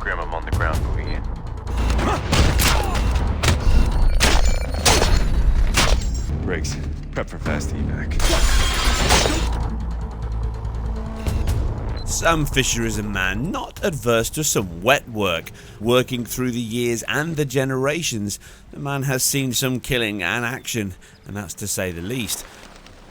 Grim, I'm on the ground moving in. Briggs, prep for fast evac. Sam Fisher is a man not adverse to some wet work. Working through the years and the generations, the man has seen some killing and action, and that's to say the least.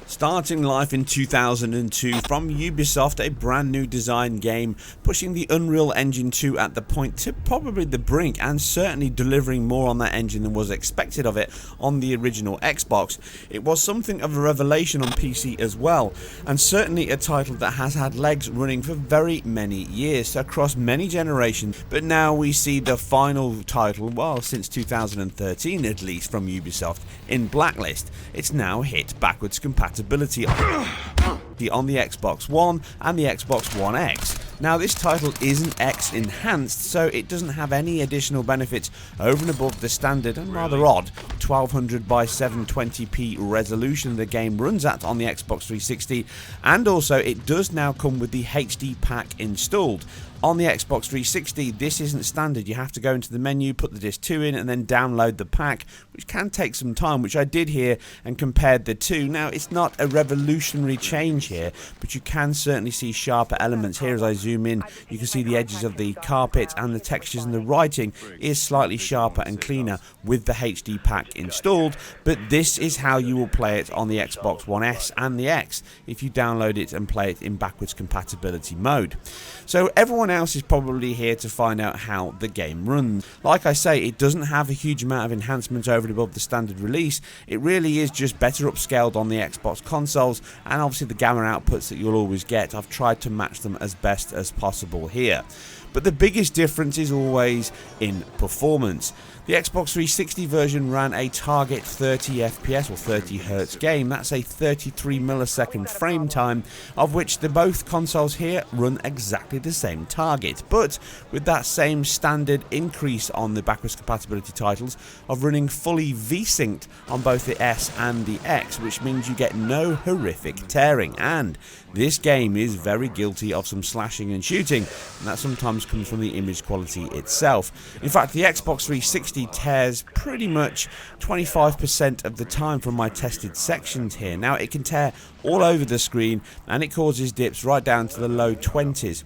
Starting life in 2002 from Ubisoft, a brand new design game, pushing the Unreal Engine 2 at the point to probably the brink, and certainly delivering more on that engine than was expected of it on the original Xbox. It was something of a revelation on PC as well, and certainly a title that has had legs running for very many years, across many generations, but now we see the final title, well, since 2013 at least, from Ubisoft, in Blacklist. It's now hit backwards compatibility on the Xbox One and the Xbox One X. Now, this title isn't X enhanced, so it doesn't have any additional benefits over and above the standard and rather odd 1200 by 720p resolution the game runs at on the Xbox 360, and also it does now come with the HD pack installed. On the Xbox 360, this isn't standard. You have to go into the menu, put the disc 2 in, and then download the pack, which can take some time, which I did here and compared the two. Now, it's not a revolutionary change here, but you can certainly see sharper elements. Here, as I zoom in, you can see the edges of the carpet and the textures, and the writing is slightly sharper and cleaner with the HD pack installed, but this is how you will play it on the Xbox One S and the X if you download it and play it in backwards compatibility mode. So everyone else is probably here to find out how the game runs. Like I say, it doesn't have a huge amount of enhancements over and above the standard release. It really is just better upscaled on the Xbox consoles, and obviously the gamma outputs that you'll always get, I've tried to match them as best as possible here. But the biggest difference is always in performance. The Xbox 360 version ran a target 30 FPS or 30 Hz game. That's a 33 millisecond frame time, of which the both consoles here run exactly the same target, but with that same standard increase on the backwards compatibility titles of running fully V-synced on both the S and the X, which means you get no horrific tearing, and this game is very guilty of some slashing and shooting, and that sometimes comes from the image quality itself. In fact, the Xbox 360 tears pretty much 25% of the time from my tested sections here. Now, it can tear all over the screen, and it causes dips right down to the low 20s.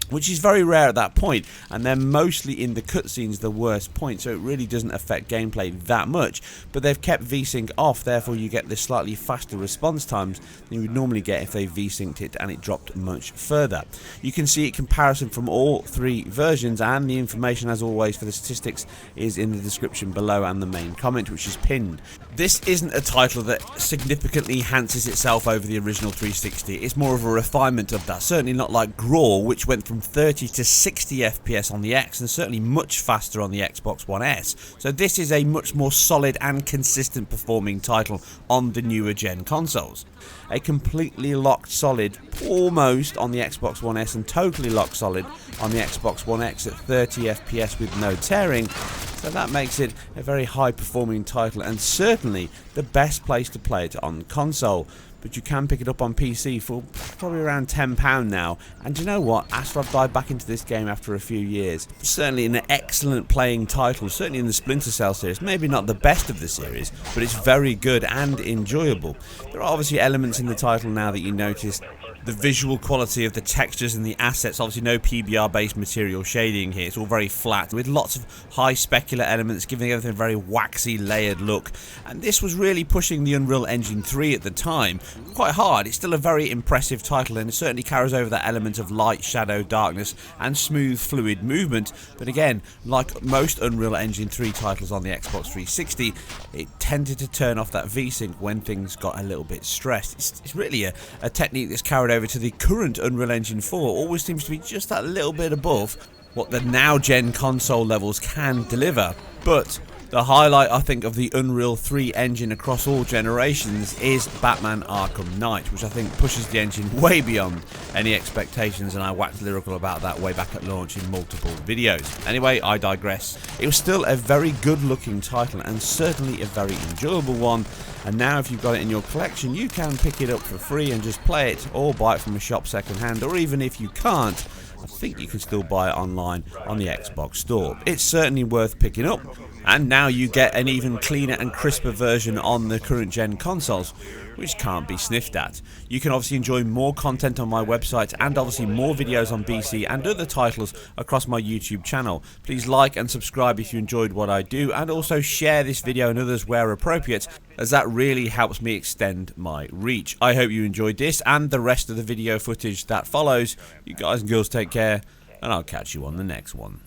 Which is very rare at that point, and they're mostly in the cutscenes the worst point, so it really doesn't affect gameplay that much. But they've kept VSync off, therefore you get this slightly faster response times than you would normally get if they VSynced it and it dropped much further. You can see a comparison from all three versions, and the information, as always, for the statistics is in the description below and the main comment, which is pinned. This isn't a title that significantly enhances itself over the original 360. It's more of a refinement of that, certainly not like Graw, which went from 30 to 60 FPS on the X, and certainly much faster on the Xbox One S. So this is a much more solid and consistent performing title on the newer gen consoles. A completely locked solid almost on the Xbox One S, and totally locked solid on the Xbox One X at 30 FPS with no tearing. So that makes it a very high performing title, and certainly the best place to play it on console. But you can pick it up on PC for probably around £10 now. And you know what? After I've dived back into this game after a few years, certainly an excellent playing title, certainly in the Splinter Cell series. Maybe not the best of the series, but it's very good and enjoyable. There are obviously elements in the title now that you notice. The visual quality of the textures and the assets, obviously no PBR based material shading here, it's all very flat with lots of high specular elements, giving everything a very waxy layered look, and this was really pushing the Unreal Engine 3 at the time quite hard. It's still a very impressive title, and it certainly carries over that element of light, shadow, darkness and smooth fluid movement, but again, like most Unreal Engine 3 titles on the Xbox 360, it tended to turn off that VSync when things got a little bit stressed. It's really a technique that's carried over to the current Unreal Engine 4, always seems to be just that little bit above what the now gen console levels can deliver. But the highlight, I think, of the Unreal 3 engine across all generations is Batman Arkham Knight, which I think pushes the engine way beyond any expectations, and I waxed lyrical about that way back at launch in multiple videos. Anyway, I digress. It was still a very good looking title, and certainly a very enjoyable one, and now if you've got it in your collection, you can pick it up for free and just play it, or buy it from a shop second hand, or even if you can't, I think you can still buy it online on the Xbox store. It's certainly worth picking up. And now you get an even cleaner and crisper version on the current gen consoles, which can't be sniffed at. You can obviously enjoy more content on my website and obviously more videos on BC and other titles across my YouTube channel. Please like and subscribe if you enjoyed what I do, and also share this video and others where appropriate, as that really helps me extend my reach. I hope you enjoyed this and the rest of the video footage that follows. You guys and girls take care, and I'll catch you on the next one.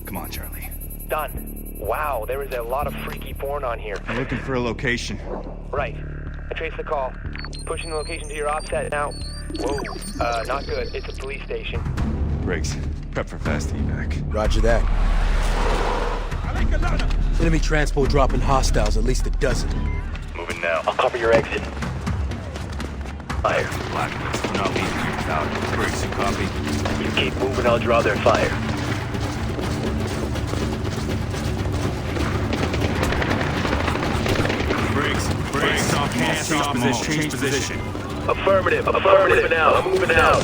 Come on, Charlie. Done. Wow, there is a lot of freaky porn on here. I'm looking for a location. Right. I traced the call. Pushing the location to your offset now. Whoa, not good. It's a police station. Briggs, prep for fast evac. Roger that. Enemy transport dropping hostiles, at least a dozen. Moving now. I'll cover your exit. Fire. Blacklist, we're not leaving here without Briggs, you copy? You keep moving, I'll draw their fire. Briggs, change position. Affirmative now. I'm moving out.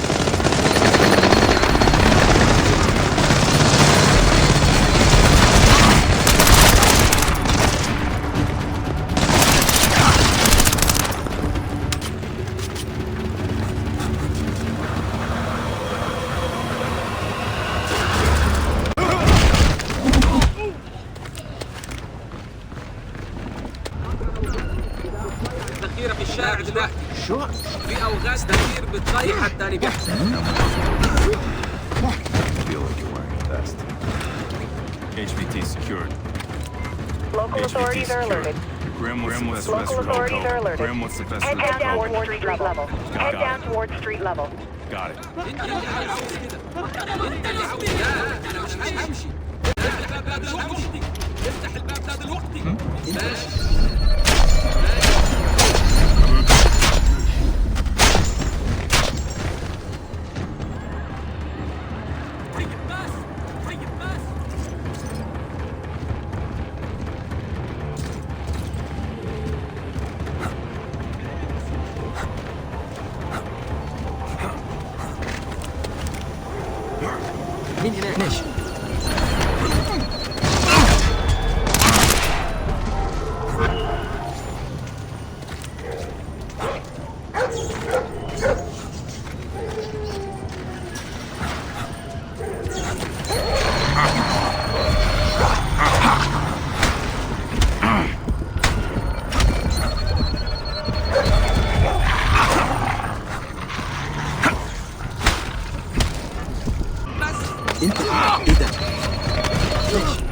في الشارع دلوقتي شو في اوغاد كتير بتطيح الثاني بيحصل. Feel like you're wearing a vest. HVT secured. Local authorities are alerted. Grim, what's the best Local authorities are alerted. Grim, what's the best Head route? down towards street level. Head down towards street level. Got it. انت اللي عاوز كده انت اللي عاوز لا انا مش همشي. افتح الباب لا دلوقتي. افتح الباب لا دلوقتي. ماشي. مين هناك؟ ماشي. انت ايه ده؟ ماشي.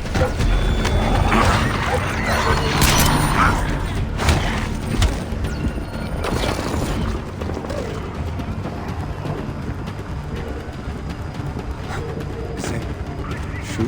شو؟